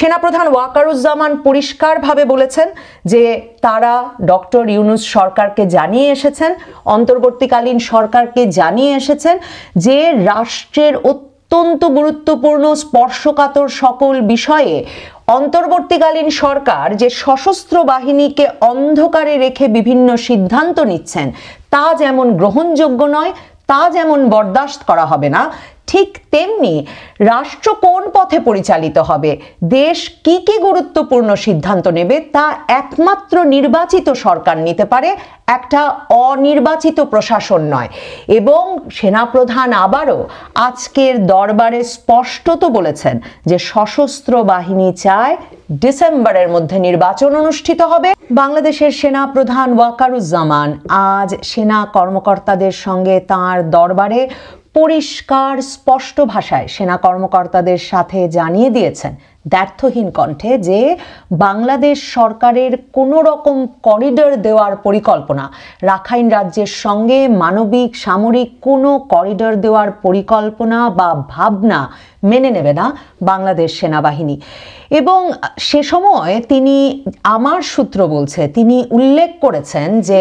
সেনাপ্রধান ওয়াকারুজ্জামান পরিষ্কারভাবে বলেছেন যে তারা ডক্টর ইউনূস সরকারকে জানিয়ে এসেছেন, অন্তর্বর্তীকালীন সরকারকে জানিয়ে এসেছেন যে রাষ্ট্রের অত্যন্ত গুরুত্বপূর্ণ স্পর্শকাতর সকল বিষয়ে অন্তর্বর্তীকালীন সরকার যে সশস্ত্র বাহিনীকে অন্ধকারে রেখে বিভিন্ন সিদ্ধান্ত নিচ্ছেন তা যেমন গ্রহণযোগ্য নয়, তা যেমন বরদাস্ত করা হবে না, ঠিক তেমনি রাষ্ট্র কোন পথে পরিচালিত হবে, দেশ কি কি গুরুত্বপূর্ণ সিদ্ধান্ত নেবে তা একমাত্র নির্বাচিত সরকার নিতে পারে, একটা অনির্বাচিত প্রশাসন নয়। এবং সেনাপ্রধান আবারও আজকের দরবারে স্পষ্টত বলেছেন যে সশস্ত্র বাহিনী চায় ডিসেম্বরের মধ্যে নির্বাচন অনুষ্ঠিত হবে। বাংলাদেশের সেনাপ্রধান ওয়াকারুজ্জামান আজ সেনা কর্মকর্তাদের সঙ্গে তাঁর দরবারে পরিষ্কার স্পষ্ট ভাষায় সেনা কর্মকর্তাদের সাথে জানিয়ে দিয়েছেন দ্ব্যর্থহীন কণ্ঠে যে বাংলাদেশ সরকারের কোনো রকম করিডর দেওয়ার পরিকল্পনা, রাখাইন রাজ্যের সঙ্গে মানবিক সামরিক কোনো করিডর দেওয়ার পরিকল্পনা বা ভাবনা মেনে নেবে না বাংলাদেশ সেনাবাহিনী। এবং সে সময় তিনি, আমার সূত্র বলছে, তিনি উল্লেখ করেছেন যে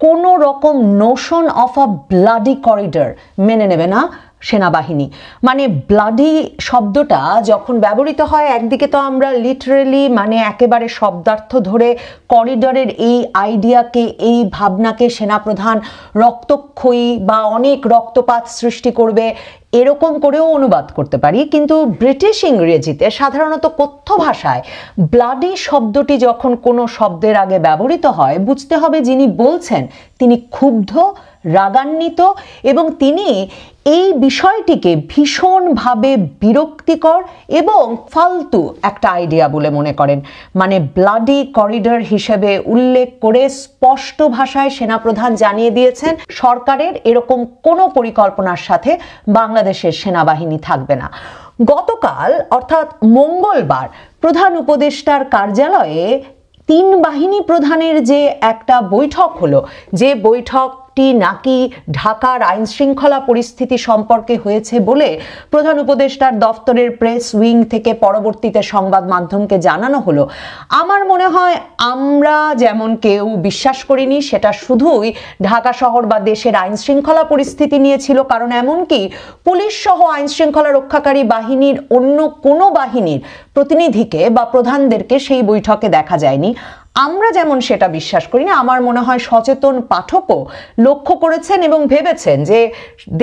কোনো রকম Notion of a bloody corridor মেনে নেবে না সেনাবাহিনী। মানে ব্লাডি শব্দটা যখন ব্যবহৃত হয়, একদিকে তো আমরা লিটারেলি মানে একেবারে শব্দার্থ ধরে করিডরের এই আইডিয়াকে, এই ভাবনাকে সেনাপ্রধান রক্তক্ষয়ী বা অনেক রক্তপাত সৃষ্টি করবে এরকম করেও অনুবাদ করতে পারি, কিন্তু ব্রিটিশ ইংরেজিতে সাধারণত কথ্য ভাষায় ব্লাডি শব্দটি যখন কোনো শব্দের আগে ব্যবহৃত হয়, বুঝতে হবে যিনি বলছেন তিনি ক্ষুব্ধ, রাগান্বিত এবং তিনি এই বিষয়টিকে ভীষণভাবে বিরক্তিকর এবং ফালতু একটা আইডিয়া বলে মনে করেন। মানে ব্লাডি করিডর হিসেবে উল্লেখ করে স্পষ্ট ভাষায় সেনাপ্রধান জানিয়ে দিয়েছেন সরকারের এরকম কোনো পরিকল্পনার সাথে বাংলাদেশের সেনাবাহিনী থাকবে না। গতকাল অর্থাৎ মঙ্গলবার প্রধান উপদেষ্টার কার্যালয়ে তিন বাহিনী প্রধানের যে একটা বৈঠক হলো, যে বৈঠকটি নাকি ঢাকার আইন শৃঙ্খলা পরিস্থিতি সম্পর্কে হয়েছে বলে প্রধান উপদেষ্টার দফতরের প্রেস উইং থেকে পরবর্তীতে সংবাদ মাধ্যমকে জানানো হলো, আমার মনে হয় আমরা যেমন কেউ বিশ্বাস করিনি সেটা শুধুই ঢাকা শহর বা দেশের আইন শৃঙ্খলা পরিস্থিতি নিয়ে ছিল, কারণ এমনকি পুলিশ সহ আইন শৃঙ্খলা রক্ষাকারী বাহিনীর অন্য কোনো বাহিনীর প্রতিনিধিকে বা প্রধানদেরকে সেই বৈঠকে দেখা যায়নি। আমরা যেমন সেটা বিশ্বাস করি না, আমার মনে হয় সচেতন পাঠকও লক্ষ্য করেছেন এবং ভেবেছেন যে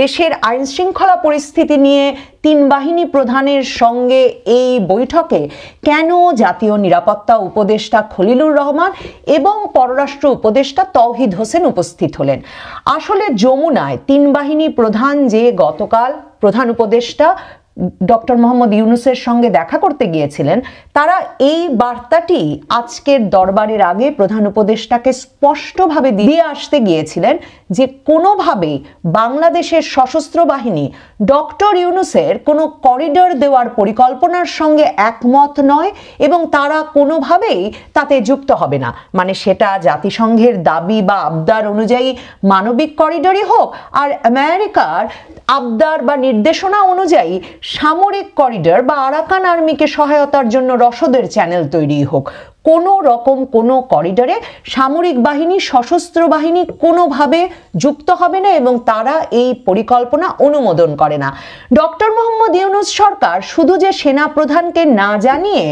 দেশের আইন শৃঙ্খলা পরিস্থিতি নিয়ে তিন বাহিনী প্রধানের সঙ্গে এই বৈঠকে কেন জাতীয় নিরাপত্তা উপদেষ্টা খলিলুর রহমান এবং পররাষ্ট্র উপদেষ্টা তৌহিদ হোসেন উপস্থিত হলেন। আসলে যমুনায় তিন বাহিনী প্রধান যে গতকাল প্রধান উপদেষ্টা ডক্টর মোহাম্মদ ইউনূসের সঙ্গে দেখা করতে গিয়েছিলেন, তারা এই বার্তাটি আজকের দরবারের আগে প্রধান উপদেষ্টাকে স্পষ্টভাবে দিয়ে আসতে গিয়েছিলেন যে কোনোভাবেই বাংলাদেশের সশস্ত্র বাহিনী ডক্টর ইউনূসের কোনো করিডর দেওয়ার পরিকল্পনার সঙ্গে একমত নয় এবং তারা কোনোভাবেই তাতে যুক্ত হবে না। মানে সেটা জাতিসংঘের দাবি বা আবদার অনুযায়ী মানবিক করিডরই হোক, আর আমেরিকার আবদার বা নির্দেশনা অনুযায়ী সামরিক করিডর বা আরাকান আর্মিকে সহায়তার জন্য রসদের চ্যানেল তৈরি হোক, কোনো রকম কোনো করিডরে সামরিক বাহিনী, সশস্ত্র বাহিনী কোনোভাবে যুক্ত হবে না এবং তারা এই পরিকল্পনা অনুমোদন করে না। ডক্টর মোহাম্মদ ইউনূস সরকার শুধু যে সেনা প্রধানকে না জানিয়ে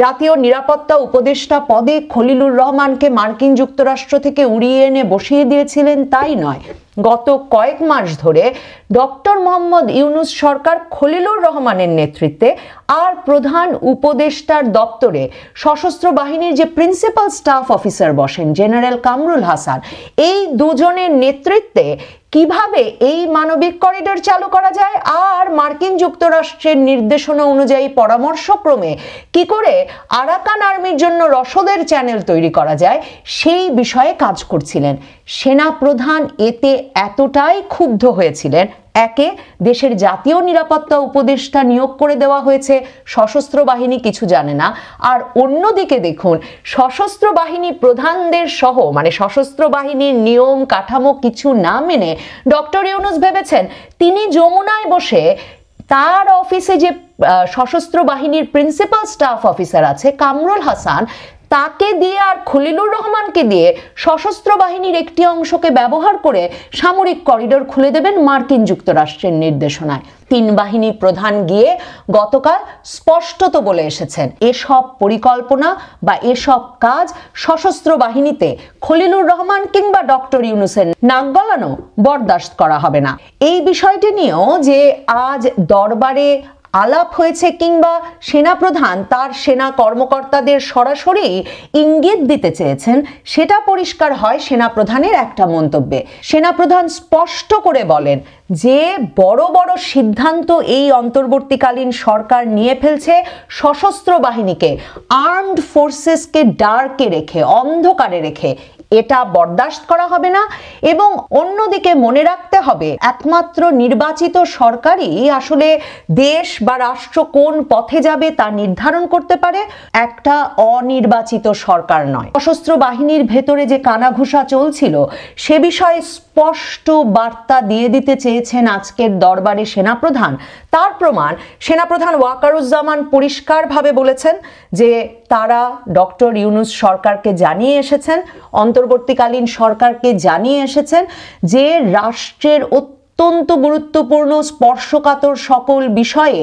জাতীয় নিরাপত্তা উপদেষ্টা পদে খলিলুর রহমানকে মার্কিন যুক্তরাষ্ট্র থেকে উড়িয়ে এনে বসিয়ে দিয়েছিলেন তাই নয়, গত কয়েক মাস ধরে ডক্টর মোহাম্মদ ইউনূস সরকার খলিলুর রহমানের নেতৃত্বে আর প্রধান উপদেষ্টার দপ্তরে সশস্ত্র বাহিনীর যে প্রিন্সিপাল স্টাফ অফিসার বসেন জেনারেল কামরুল হাসান, এই দুজনের নেতৃত্বে কিভাবে এই মানবিক করিডর চালু করা যায় আর মার্কিন যুক্তরাষ্ট্রের নির্দেশনা অনুযায়ী পরামর্শক্রমে কি করে আরাকান আর্মির জন্য রসদের চ্যানেল তৈরি করা যায় সেই বিষয়ে কাজ করছিলেন। সেনাপ্রধান এতে এতটাই ক্ষুব্ধ হয়েছিলেন, একে দেশের জাতীয় নিরাপত্তা উপদেষ্টা নিয়োগ করে দেওয়া হয়েছে, সশস্ত্র বাহিনী কিছু জানে না, আর অন্যদিকে দেখুন সশস্ত্র বাহিনী প্রধানদের সহ মানে সশস্ত্র বাহিনীর নিয়ম কাঠামো কিছু না মেনে ডক্টর ইউনূস ভেবেছেন তিনি যমুনায় বসে তার অফিসে যে সশস্ত্র বাহিনীর প্রিন্সিপাল স্টাফ অফিসার আছে কামরুল হাসান, তাকে দিয়ে আর খলিলুর রহমানকে দিয়ে সশস্ত্র বাহিনীর একটি অংশকে ব্যবহার করে সামরিক করিডোর খুলে দেবেন মার্কিন যুক্তরাষ্ট্রের নির্দেশনায়। তিন বাহিনী প্রধান গিয়ে গতকাল স্পষ্টত বলে এসেছেন এসব পরিকল্পনা বা এসব কাজ সশস্ত্র বাহিনীতে খলিলুর রহমান কিংবা ডক্টর ইউনূসের নাক গলানো বরদাস্ত করা হবে না। এই বিষয়টি নিয়েও যে আজ দরবারে আলাপ হয়েছে কিংবা সেনাপ্রধান তার সেনা কর্মকর্তাদের সরাসরি ইঙ্গিত দিতে চেয়েছেন, সেটা পরিষ্কার হয় সেনাপ্রধানের একটা মন্তব্যে। সেনাপ্রধান স্পষ্ট করে বলেন যে বড় বড় সিদ্ধান্ত এই অন্তর্বর্তীকালীন সরকার নিয়ে ফেলছে সশস্ত্র বাহিনীকে, আর্মড ফোর্সেসকে ডার্কে রেখে, অন্ধকারে রেখে, এটা বরদাস্ত করা হবে না। এবং অন্যদিকে মনে রাখতে হবে একমাত্র নির্বাচিত সরকারই আসলে দেশ বা রাষ্ট্র কোন পথে যাবে তা নির্ধারণ করতে পারে, একটা অনির্বাচিত সরকার নয়। সশস্ত্র বাহিনীর ভেতরে যে কানাঘুষা চলছিল সে বিষয়ে স্পষ্ট বার্তা দিয়ে দিতে চেয়েছেন আজকের দরবারে সেনাপ্রধান। তার প্রমাণ সেনাপ্রধান ওয়াকারুজ্জামান পরিষ্কারভাবে বলেছেন যে তারা ডক্টর ইউনূস সরকারকে জানিয়ে এসেছেন, অন্তর্বর্তীকালীন সরকারকে জানিয়ে এসেছেন যে রাষ্ট্রের অত্যন্ত গুরুত্বপূর্ণ স্পর্শকাতর সকল বিষয়ে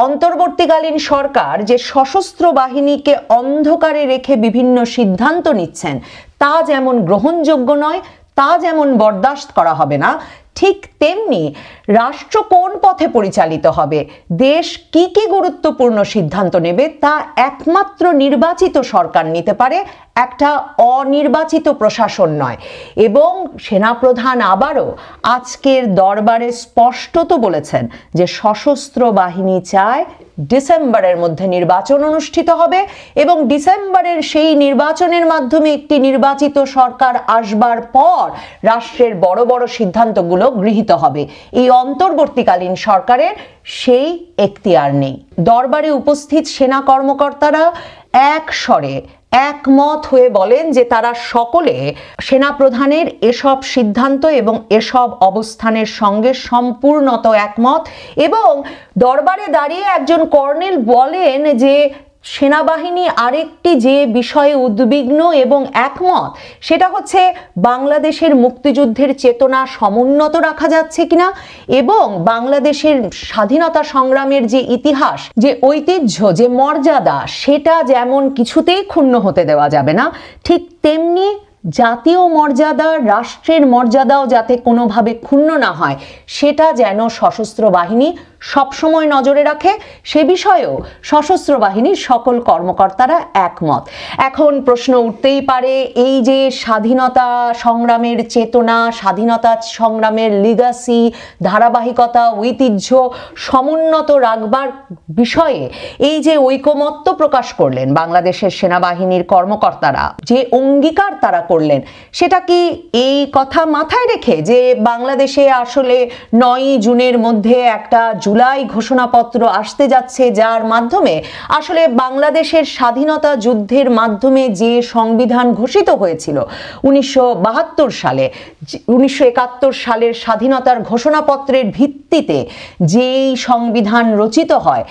অন্তর্বর্তীকালীন সরকার যে সশস্ত্র বাহিনীকে অন্ধকারে রেখে বিভিন্ন সিদ্ধান্ত নিচ্ছেন তা যেমন গ্রহণযোগ্য নয়, তা যেমন বরদাস্ত করা হবে না, ঠিক তেমনি রাষ্ট্র কোন পথে পরিচালিত হবে, দেশ কি কি গুরুত্বপূর্ণ সিদ্ধান্ত নেবে তা একমাত্র নির্বাচিত সরকার নিতে পারে, একটা অনির্বাচিত প্রশাসন নয়। এবং সেনাপ্রধান আবারও আজকের দরবারে স্পষ্টত বলেছেন যে সশস্ত্র বাহিনী চায় ডিসেম্বরের মধ্যে নির্বাচন অনুষ্ঠিত হবে এবং ডিসেম্বরের সেই নির্বাচনের মাধ্যমে একটি নির্বাচিত সরকার আসবার পর রাষ্ট্রের বড় বড় সিদ্ধান্তগুলো গৃহীত হবে। এই অন্তর্বর্তীকালীন সরকারের সেই এখতিয়ার নেই। দরবারে উপস্থিত সেনা কর্মকর্তারা এক স্বরে একমত হয়ে বলেন যে তারা সকলে সেনাপ্রধানের এসব সিদ্ধান্ত এবং এসব অবস্থানের সঙ্গে সম্পূর্ণত একমত। এবং দরবারে দাঁড়িয়ে একজন কর্নেল বলেন যে সেনাবাহিনী আরেকটি যে বিষয়ে উদ্বিগ্ন এবং একমত সেটা হচ্ছে বাংলাদেশের মুক্তিযুদ্ধের চেতনা সমুন্নত রাখা যাচ্ছে কিনা এবং বাংলাদেশের স্বাধীনতা সংগ্রামের যে ইতিহাস, যে ঐতিহ্য, যে মর্যাদা, সেটা যেমন কিছুতেই ক্ষুণ্ণ হতে দেওয়া যাবে না, ঠিক তেমনি জাতীয় মর্যাদা, রাষ্ট্রের মর্যাদাও যাতে কোনোভাবে ক্ষুণ্ণ না হয় সেটা যেন সশস্ত্র বাহিনী সবসময় নজরে রাখে, সে বিষয়েও সশস্ত্র বাহিনীর সকল কর্মকর্তারা একমত। এখন প্রশ্ন উঠতেই পারে এই যে স্বাধীনতা সংগ্রামের চেতনা, স্বাধীনতা সংগ্রামের লিগাসি, ধারাবাহিকতা, ঐতিহ্য সমুন্নত রাখবার বিষয়ে এই যে ঐকমত্য প্রকাশ করলেন বাংলাদেশের সেনাবাহিনীর কর্মকর্তারা, যে অঙ্গীকার তারা করলেন, সেটা কি এই কথা মাথায় রেখে যে বাংলাদেশে আসলে 9 জুনের মধ্যে একটা জুলাই ঘোষণাপত্র আসতে যাচ্ছে যার মাধ্যমে আসলে বাংলাদেশের স্বাধীনতা যুদ্ধের মাধ্যমে যে সংবিধান ঘোষিত হয়েছিল 1972 সালে, 1971 সালের স্বাধীনতার ঘোষণাপত্রের ভিত্তিতে যেই সংবিধান রচিত হয়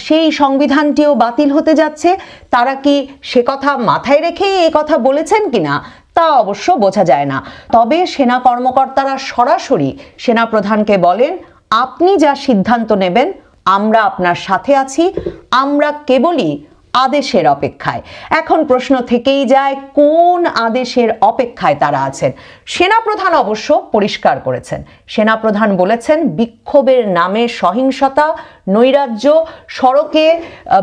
সেই সংবিধানটিও বাতিল হতে যাচ্ছে, তারা কি সে কথা মাথায় রেখেই এই কথা বলেছেন কিনা তা অবশ্য বোঝা যায় না। তবে সেনা কর্মকর্তারা সরাসরি সেনাপ্রধানকে বলেন আপনি যা সিদ্ধান্ত নেবেন আমরা আপনার সাথে আছি, আমরা কেবলই আদেশের অপেক্ষায়। এখন প্রশ্ন থেকেই যায় কোন আদেশের অপেক্ষায় তারা আছেন। সেনাপ্রধান অবশ্য পরিষ্কার করেছেন, সেনাপ্রধান বলেছেন বিক্ষোভের নামে সহিংসতা, নৈরাজ্য, সড়কে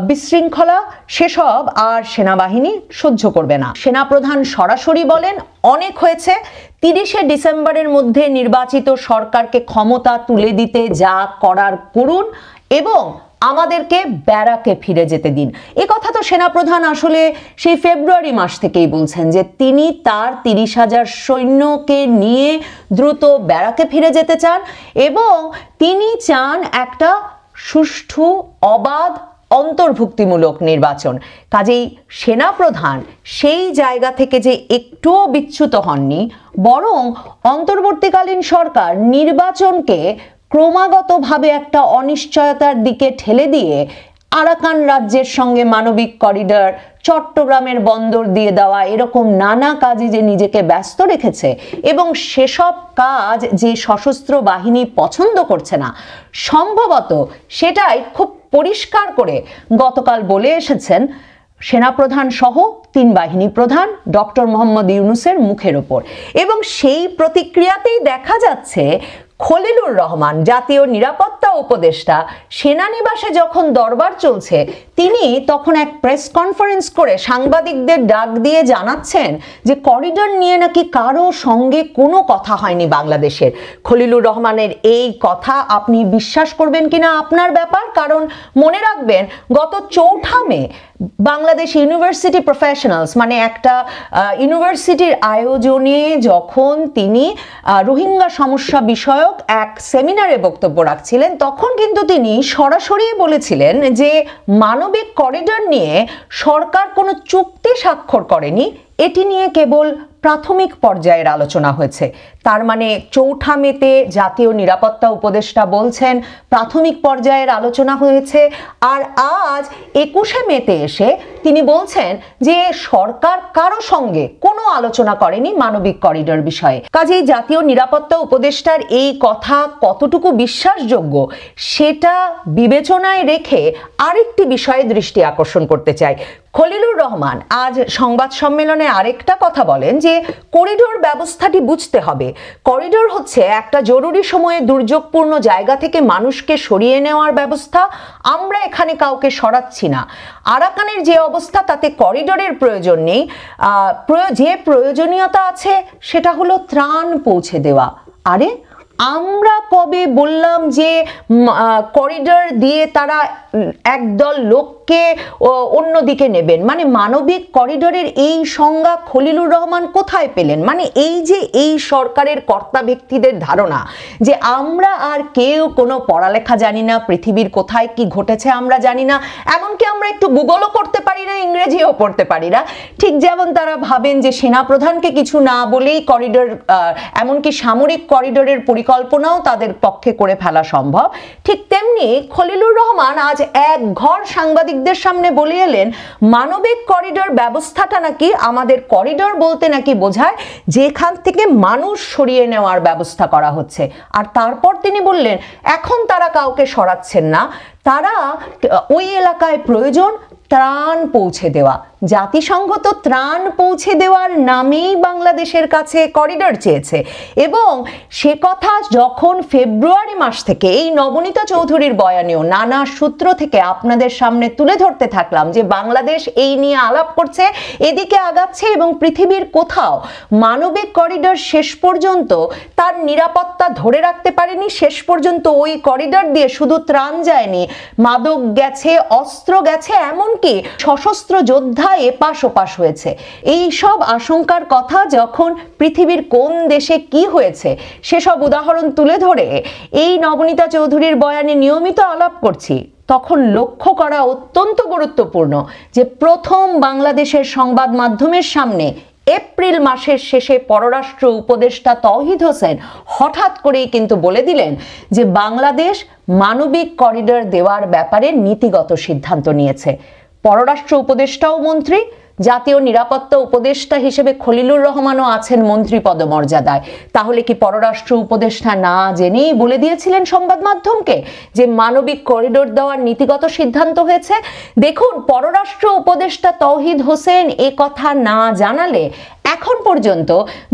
বিশৃঙ্খলা সেসব আর সেনাবাহিনী সহ্য করবে না। সেনাপ্রধান সরাসরি বলেন অনেক হয়েছে, 30শে ডিসেম্বরের মধ্যে নির্বাচিত সরকারকে ক্ষমতা তুলে দিতে যা করার করুন এবং আমাদেরকে ব্যারাকে ফিরে যেতে দিন। এ কথা তো সেনাপ্রধান আসলে সেই ফেব্রুয়ারি মাস থেকেই বলছেন যে তিনি তার 30,000 সৈন্যকে নিয়ে দ্রুত ব্যারাকে ফিরে যেতে চান এবং তিনি চান একটা সুষ্ঠু, অবাধ, অন্তর্ভুক্তিমূলক নির্বাচন। কাজেই সেনাপ্রধান সেই জায়গা থেকে যে একটুও বিচ্যুত হননি, বরং অন্তর্বর্তীকালীন সরকার নির্বাচনকে ক্রমাগতভাবে একটা অনিশ্চয়তার দিকে ঠেলে দিয়ে আরাকান রাজ্যের সঙ্গে মানবিক করিডর, চট্টগ্রামের বন্দর দিয়ে দেওয়া, এরকম নানা কাজে যে নিজেকে ব্যস্ত রেখেছে এবং সেসব কাজ যে সশস্ত্র বাহিনী পছন্দ করছে না, সম্ভবত সেটাই খুব পরিষ্কার করে গতকাল বলে এসেছেন সেনাপ্রধান সহ 3 বাহিনী প্রধান ডক্টর মোহাম্মদ ইউনূসের মুখের ওপর। এবং সেই প্রতিক্রিয়াতেই দেখা যাচ্ছে খলিলুর রহমান, জাতীয় নিরাপত্তা উপদেষ্টা, সেনানিবাসে যখন দরবার চলছে তিনি তখন এক প্রেস কনফারেন্স করে সাংবাদিকদের ডাক দিয়ে জানাচ্ছেন যে করিডর নিয়ে নাকি কারো সঙ্গে কোনো কথা হয়নি বাংলাদেশের। খলিলুর রহমানের এই কথা আপনি বিশ্বাস করবেন কিনা আপনার ব্যাপার, কারণ মনে রাখবেন গত 4 মে বাংলাদেশ ইউনিভার্সিটি প্রফেশনালস মানে একটা ইউনিভার্সিটির আয়োজনে যখন তিনি রোহিঙ্গা সমস্যা বিষয়ক এক সেমিনারে বক্তব্য রাখছিলেন, তখন কিন্তু তিনি সরাসরি বলেছিলেন যে মানবিক করিডর নিয়ে সরকার কোনো চুক্তি স্বাক্ষর করেনি, এটি নিয়ে কেবল প্রাথমিক পর্যায়ের আলোচনা হয়েছে। তার মানে 4 মেতে জাতীয় নিরাপত্তা উপদেষ্টা বলছেন প্রাথমিক পর্যায়ের আলোচনা হয়েছে, আর আজ 21শে মেতে এসে তিনি বলছেন যে সরকার কারো সঙ্গে কোনো আলোচনা করেনি মানবিক করিডর বিষয়ে। কাজেই জাতীয় নিরাপত্তা উপদেষ্টার এই কথা কতটুকু বিশ্বাসযোগ্য সেটা বিবেচনায় রেখে আরেকটি বিষয়ে দৃষ্টি আকর্ষণ করতে চাই। খলিলুর রহমান আজ সংবাদ সম্মেলনে আরেকটা কথা বলেন যে করিডোর ব্যবস্থাটি বুঝতে হবে। করিডোর হচ্ছে একটা জরুরি সময়ে দুর্যোগপূর্ণ জায়গা থেকে মানুষকে সরিয়ে নেওয়ার ব্যবস্থা। আমরা এখানে কাউকে সরাচ্ছি না। আরাকানের যে অবস্থা তাতে করিডোরের প্রয়োজন নেই, যে প্রয়োজনীয়তা আছে সেটা হলো ত্রাণ পৌঁছে দেওয়া। আরে আমরা কবে বললাম যে করিডর দিয়ে তারা একদল লোককে অন্যদিকে নেবেন? মানে মানবিক করিডরের এই সংজ্ঞা খলিলুর রহমান কোথায় পেলেন? মানে এই যে এই সরকারের কর্তা ব্যক্তিদের ধারণা যে আমরা আর কেউ কোনো পড়ালেখা জানি না, পৃথিবীর কোথায় কি ঘটেছে আমরা জানি না, এমনকি আমরা একটু গুগলও করতে পারি না, ইংরেজিও পড়তে পারি না। ঠিক যেমন তারা ভাবেন যে সেনাপ্রধানকে কিছু না বলেই করিডর, এমনকি সামরিক করিডরের পরিকল্পনাও তাদের পক্ষে করে ফেলা সম্ভব, ঠিক তেমনি খলিলুর রহমান আজ এক ঘর সাংবাদিকদের সামনে বলে এলেন মানবিক করিডর ব্যবস্থাটা নাকি, আমাদের করিডর বলতে নাকি বোঝায় যেখান থেকে মানুষ সরিয়ে নেওয়ার ব্যবস্থা করা হচ্ছে। আর তারপর তিনি বললেন এখন তারা কাউকে সরাচ্ছেন না, তারা ওই এলাকায় প্রয়োজন ত্রাণ পৌঁছে দেওয়া। জাতিসংঘ তো ত্রাণ পৌঁছে দেওয়ার নামেই বাংলাদেশের কাছে করিডর চেয়েছে, এবং সে কথা যখন ফেব্রুয়ারি মাস থেকে এই নবনীতা চৌধুরীর বয়ানেও নানা সূত্র থেকে আপনাদের সামনে তুলে ধরতে থাকলাম যে বাংলাদেশ এই নিয়ে আলাপ করছে, এদিকে আগাচ্ছে, এবং পৃথিবীর কোথাও মানবিক করিডর শেষ পর্যন্ত তার নিরাপত্তা ধরে রাখতে পারেনি। শেষ পর্যন্ত ওই করিডর দিয়ে শুধু ত্রাণ যায়নি, মাদক গেছে, অস্ত্র গেছে, এমনকি সশস্ত্র যোদ্ধা এপাশ ওপাশ হয়েছে। এই সব আশঙ্কার কথা যখন পৃথিবীর কোন দেশে কি হয়েছে সেসব উদাহরণ তুলে ধরে এই নবনীতা চৌধুরীর বয়ানে নিয়মিত আলাপ করছি, তখন লক্ষ্য করা অত্যন্ত গুরুত্বপূর্ণ যে প্রথম বাংলাদেশের সংবাদ মাধ্যমের সামনে এপ্রিল মাসের শেষে পররাষ্ট্র উপদেষ্টা তৌহিদ হোসেন হঠাৎ করেই কিন্তু বলে দিলেন যে বাংলাদেশ মানবিক করিডর দেওয়ার ব্যাপারে নীতিগত সিদ্ধান্ত নিয়েছে। পররাষ্ট্র উপদেষ্টাও মন্ত্রী, জাতীয় নিরাপত্তা উপদেষ্টা হিসেবে খলিলুর রহমানও আছেন মন্ত্রী পদমর্যাদায়। তাহলে কি পররাষ্ট্র উপদেষ্টা না জেনেই বলে দিয়েছিলেন সংবাদ মাধ্যমকে যে মানবিক করিডোর দেওয়ার নীতিগত সিদ্ধান্ত হয়েছে? দেখুন, পররাষ্ট্র উপদেষ্টা তৌহিদ হোসেন এ কথা না জানালে এখন পর্যন্ত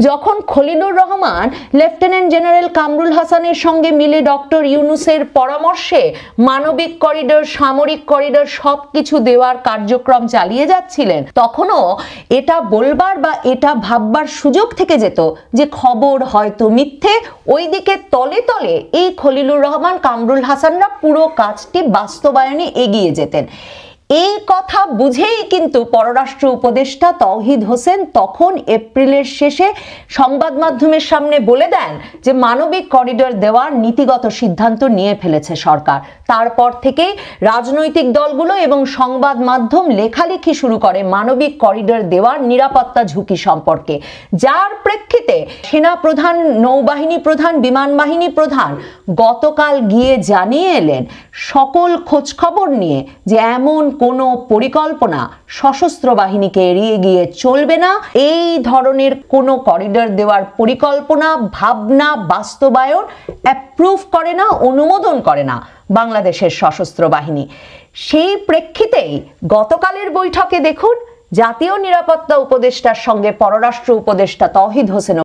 যখন খলিলুর রহমান লেফটেন্যান্ট জেনারেল কামরুল হাসানের সঙ্গে মিলে ডক্টর ইউনূসের পরামর্শে মানবিক করিডোর, সামরিক করিডোর সবকিছু দেওয়ার কার্যক্রম চালিয়ে যাচ্ছিলেন, তখনও এটা বলবার বা এটা ভাববার সুযোগ থেকে যেত যে খবর হয়তো মিথ্যে, ওইদিকে তলে তলে এই খলিলুর রহমান, কামরুল হাসানরা পুরো কাজটি বাস্তবায়নে এগিয়ে যেতেন। এই কথা বুঝেই কিন্তু পররাষ্ট্র উপদেষ্টা তৌহিদ হোসেন তখন এপ্রিলের শেষে সংবাদ মাধ্যমের সামনে বলে দেন যে মানবিক করিডোর দেওয়ার নীতিগত সিদ্ধান্ত নিয়ে ফেলেছে সরকার। তারপর থেকেই রাজনৈতিক দলগুলো এবং সংবাদ মাধ্যম লেখালেখি শুরু করে মানবিক করিডোর দেওয়ার নিরাপত্তা ঝুঁকি সম্পর্কে, যার প্রেক্ষিতে সেনা প্রধান, নৌবাহিনী প্রধান, বিমান বাহিনী প্রধান গতকাল গিয়ে জানিয়ে এলেন সকল খোঁজখবর নিয়ে যে এমন কোনো পরিকল্পনা সশস্ত্র বাহিনীকে এড়িয়ে গিয়ে চলবে না। এই ধরনের কোনো করিডোর দেওয়ার পরিকল্পনা, ভাবনা, বাস্তবায়ন অ্যাপ্রুভ করে না, অনুমোদন করে না বাংলাদেশের সশস্ত্র বাহিনী। সেই প্রেক্ষিতেই গতকালের বৈঠকে দেখুন জাতীয় নিরাপত্তা উপদেষ্টার সঙ্গে পররাষ্ট্র উপদেষ্টা তৌহিদ হোসেন